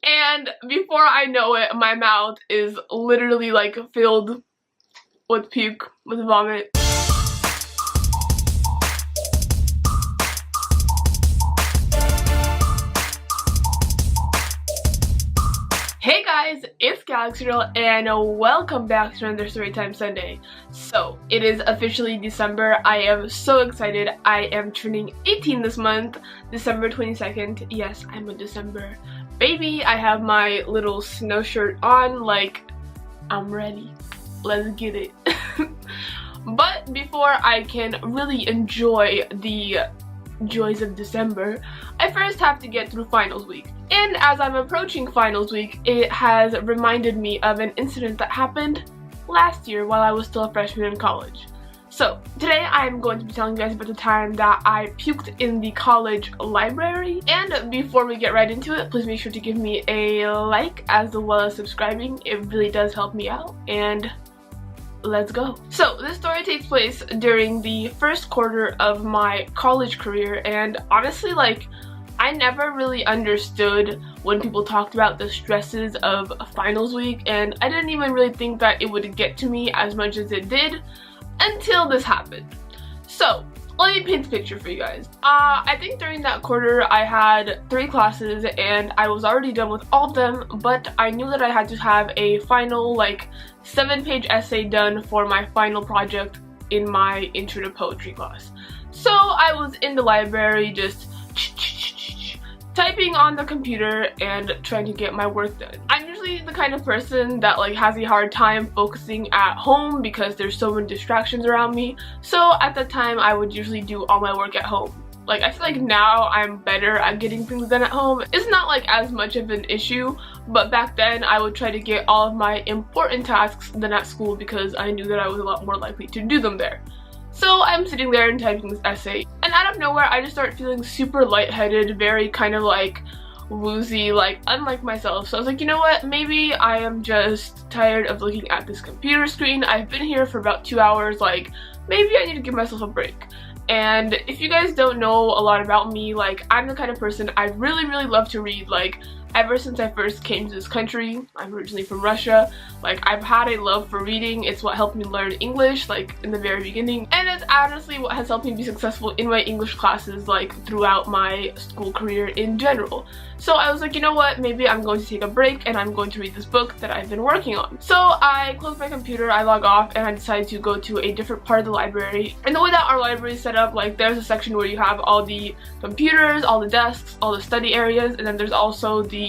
And before I know it, my mouth is literally like filled with puke, with vomit. Hey guys, it's Galaxy Girl and welcome back to another Storytime Sunday. So, it is officially December. I am so excited. I am turning 18 this month, December 22nd. Yes, I'm a December baby. I have my little snow shirt on, like, I'm ready. Let's get it. But before I can really enjoy the joys of December, I first have to get through finals week. And as I'm approaching finals week, it has reminded me of an incident that happened last year while I was still a freshman in college. So today I'm going to be telling you guys about the time that I puked in the college library. And before we get right into it, please make sure to give me a like as well as subscribing. It really does help me out. And let's go. So this story takes place during the first quarter of my college career, and honestly, like, I never really understood when people talked about the stresses of finals week, and I didn't even really think that it would get to me as much as it did until this happened. So let me paint the picture for you guys. I think during that quarter I had 3 classes and I was already done with all of them, but I knew that I had to have a final, like, 7-page essay done for my final project in my intro to poetry class. So I was in the library just typing on the computer and trying to get my work done. I'm usually the kind of person that like has a hard time focusing at home because there's so many distractions around me. So at that time I would usually do all my work at home. Like, I feel like now I'm better at getting things done at home. It's not like as much of an issue, but back then I would try to get all of my important tasks done at school because I knew that I was a lot more likely to do them there. So I'm sitting there and typing this essay, and out of nowhere I just start feeling super lightheaded, very kind of like woozy, like unlike myself. So I was like, you know what, maybe I am just tired of looking at this computer screen. I've been here for about 2 hours, like maybe I need to give myself a break. And if you guys don't know a lot about me, like, I'm the kind of person I really love to read. Like, ever since I first came to this country, I'm originally from Russia, like, I've had a love for reading. It's what helped me learn English, like, in the very beginning, and it's honestly what has helped me be successful in my English classes, like, throughout my school career in general. So I was like, you know what, maybe I'm going to take a break and I'm going to read this book that I've been working on. So I close my computer, I log off, and I decide to go to a different part of the library. And the way that our library is set up, like, there's a section where you have all the computers, all the desks, all the study areas, and then there's also the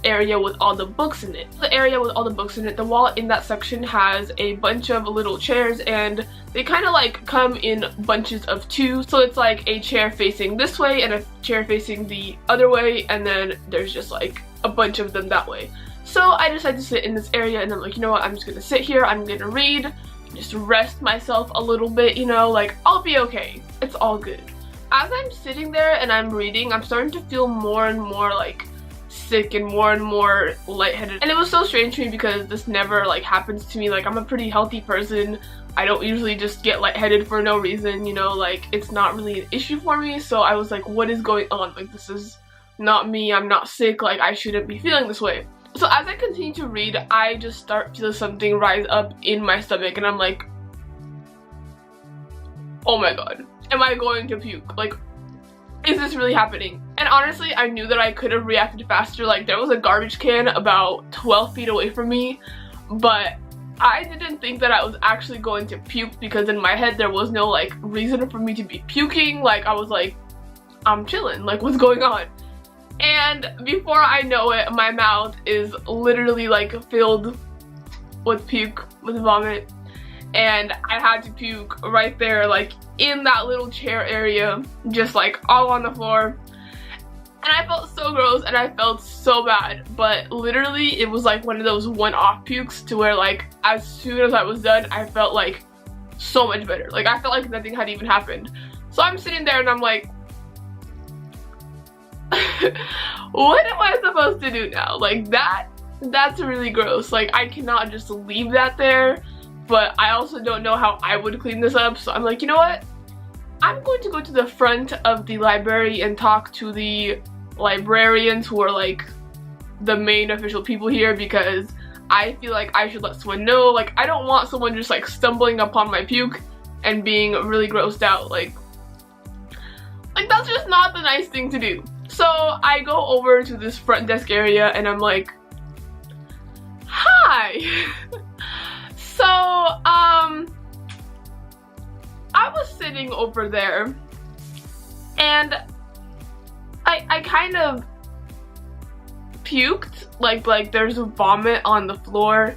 area with all the books in it. The area with all the books in it, the wall in that section has a bunch of little chairs, and they kind of like come in bunches of 2. So it's like a chair facing this way and a chair facing the other way, and then there's just like a bunch of them that way. So I decided to sit in this area, and I'm like, you know what, I'm just gonna sit here, I'm gonna read, just rest myself a little bit, you know, like, I'll be okay. It's all good. As I'm sitting there and I'm reading, I'm starting to feel more and more like sick and more lightheaded, and it was so strange to me because this never like happens to me. Like, I'm a pretty healthy person. I don't usually just get lightheaded for no reason, you know, like, it's not really an issue for me. So I was like, what is going on? Like, this is not me. I'm not sick. Like, I shouldn't be feeling this way. So as I continue to read, I just start feeling something rise up in my stomach, and I'm like, oh my god, am I going to puke? Like, is this really happening? And honestly, I knew that I could have reacted faster. Like, there was a garbage can about 12 feet away from me, but I didn't think that I was actually going to puke because in my head there was no like reason for me to be puking. Like, I was like, I'm chilling, like, what's going on? And before I know it, my mouth is literally like filled with puke, with vomit, and I had to puke right there, like in that little chair area, just like all on the floor. And I felt so gross and I felt so bad, but literally it was like one of those one-off pukes to where, like, as soon as I was done, I felt like so much better. Like, I felt like nothing had even happened. So I'm sitting there and I'm like, what am I supposed to do now? Like, that's really gross. Like, I cannot just leave that there, but I also don't know how I would clean this up. So I'm like, you know what? I'm going to go to the front of the library and talk to the librarians who are like the main official people here because I feel like I should let someone know. Like, I don't want someone just like stumbling upon my puke and being really grossed out. Like that's just not the nice thing to do. So I go over to this front desk area and I'm like, hi. So I was sitting over there and I kind of puked, like there's a vomit on the floor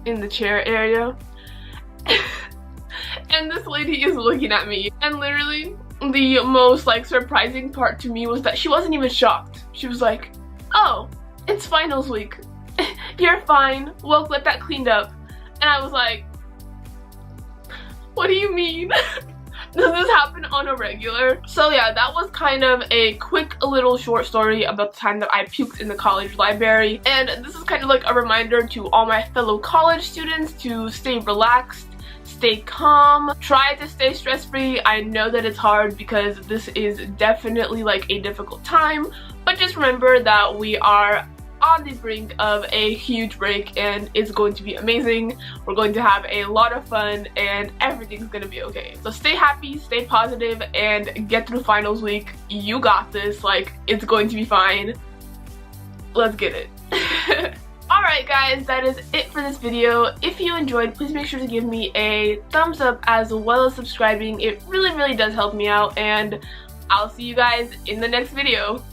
in the chair area. And this lady is looking at me, and literally the most like surprising part to me was that she wasn't even shocked. She was like, oh, it's finals week. You're fine, we'll get that cleaned up. And I was like, what do you mean? Does this happen on a regular? So yeah, that was kind of a quick little short story about the time that I puked in the college library. And this is kind of like a reminder to all my fellow college students to stay relaxed, stay calm, try to stay stress-free. I know that it's hard because this is definitely like a difficult time, but just remember that we are on the brink of a huge break and it's going to be amazing. We're going to have a lot of fun and everything's gonna be okay. So stay happy, stay positive, and get through finals week. You got this. Like, it's going to be fine. Let's get it. Alright guys, that is it for this video. If you enjoyed, please make sure to give me a thumbs up as well as subscribing. It really does help me out, and I'll see you guys in the next video.